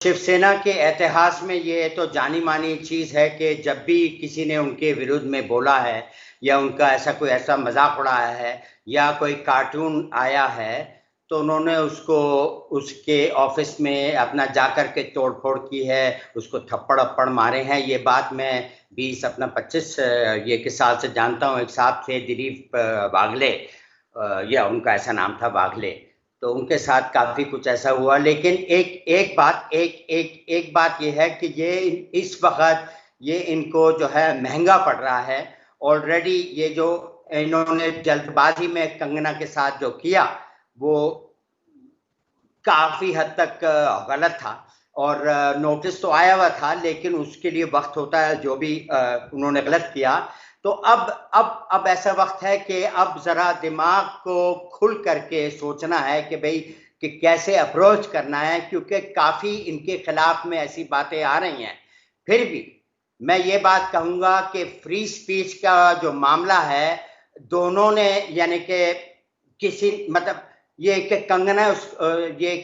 शिवसेना के इतिहास में ये तो जानी मानी चीज है कि जब भी किसी ने उनके विरुद्ध में बोला है या उनका ऐसा मजाक उड़ाया है या कोई कार्टून आया है तो उन्होंने उसको उसके ऑफिस में अपना जाकर के तोड़फोड़ की है, उसको थप्पड़ अप्पड़ मारे हैं। ये बात मैं 25 ये के साल से जानता हूँ। एक साहब थे दिलीप वाघले, या उनका ऐसा नाम था वाघले, तो उनके साथ काफी कुछ ऐसा हुआ। लेकिन एक बात ये है कि ये इस वक्त ये इनको जो है महंगा पड़ रहा है। ऑलरेडी ये जो इन्होंने जल्दबाजी में कंगना के साथ जो किया वो काफी हद तक गलत था और नोटिस तो आया हुआ था, लेकिन उसके लिए वक्त होता है जो भी उन्होंने गलत किया। तो अब ऐसा वक्त है कि अब जरा दिमाग को खुल करके सोचना है कि भाई कि कैसे अप्रोच करना है, क्योंकि काफी इनके खिलाफ में ऐसी बातें आ रही हैं। फिर भी मैं ये बात कहूंगा कि फ्री स्पीच का जो मामला है, दोनों ने यानी कि किसी मतलब ये कि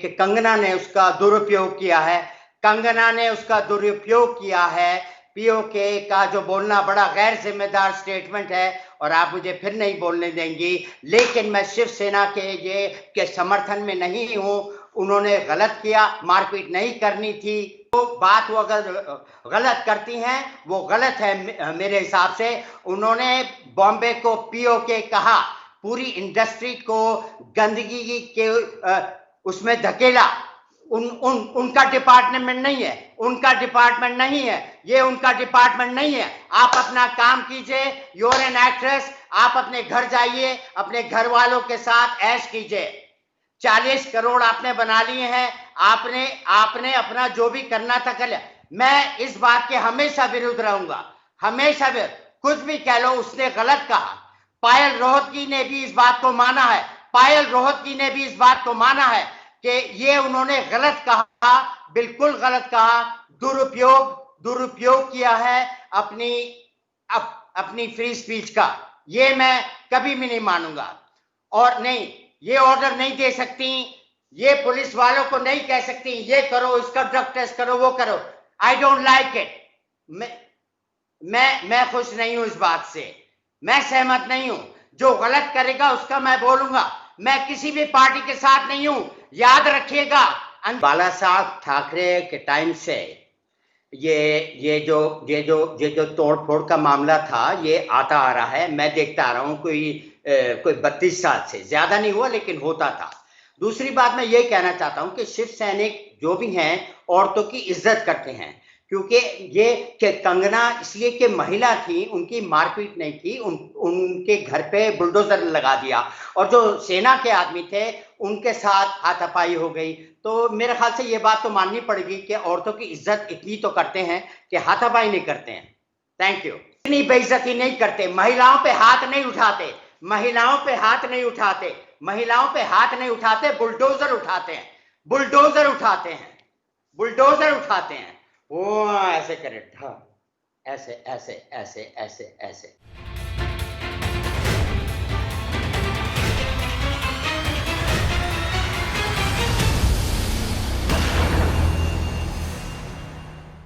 कंगना ने उसका दुरुपयोग किया है। कंगना ने उसका दुरुपयोग किया है। पीओके का जो बोलना बड़ा गैर जिम्मेदार स्टेटमेंट है और आप मुझे फिर नहीं बोलने देंगी, लेकिन मैं शिवसेना के समर्थन में नहीं हूं। उन्होंने गलत किया, मारपीट नहीं करनी थी। वो बात वो अगर गलत करती हैं वो गलत है मेरे हिसाब से। उन्होंने बॉम्बे को पीओके कहा, पूरी इंडस्ट्री को गंदगी के उसमें धकेला। उनका डिपार्टमेंट नहीं है, उनका डिपार्टमेंट नहीं है, ये उनका डिपार्टमेंट नहीं है। आप अपना काम कीजिए, यू आर एन एक्ट्रेस, आप अपने घर जाइए, अपने घर वालों के साथ ऐश कीजिए। 40 करोड़ आपने बना लिए हैं, आपने अपना जो भी करना था कर लिया। मैं इस बात के हमेशा विरुद्ध रहूंगा, हमेशा विरुद्ध। कुछ भी कह लो, उसने गलत कहा। पायल रोहतगी ने भी इस बात को माना है, पायल रोहतगी ने भी इस बात को माना है कि ये उन्होंने गलत कहा, बिल्कुल गलत कहा। दुरुपयोग किया है अपनी फ्री स्पीच का। ये मैं कभी भी नहीं मानूंगा। और नहीं, ये ऑर्डर नहीं दे सकती, ये पुलिस वालों को नहीं कह सकती ये करो, इसका ड्रग टेस्ट करो, वो करो। I don't like it. मैं खुश नहीं हूं इस बात से, मैं सहमत नहीं हूं। जो गलत करेगा उसका मैं बोलूंगा। मैं किसी भी पार्टी के साथ नहीं हूं, याद रखिएगा। बाला साहब ठाकरे के टाइम से ये जो तोड़ फोड़ का मामला था ये आता आ रहा है। मैं देखता आ रहा हूं कोई 32 साल से, ज्यादा नहीं हुआ लेकिन होता था। दूसरी बात मैं ये कहना चाहता हूं कि शिव सैनिक जो भी हैं औरतों की इज्जत करते हैं, क्योंकि ये कि कंगना इसलिए कि महिला थी, उनकी मारपीट नहीं थी, उनके घर पे बुलडोजर लगा दिया और जो सेना के आदमी थे उनके साथ हाथापाई हो गई। तो मेरे ख्याल से ये बात तो माननी पड़ेगी कि औरतों की इज्जत इतनी तो करते हैं कि हाथापाई नहीं करते हैं। Thank you. इतनी बेइज्जती नहीं करते, महिलाओं पे हाथ नहीं उठाते, महिलाओं पे हाथ नहीं उठाते, महिलाओं पे हाथ नहीं उठाते, बुलडोजर उठाते हैं, बुलडोजर उठाते हैं, बुलडोजर उठाते हैं। वो ऐसे करे, ऐसे ऐसे ऐसे ऐसे ऐसे।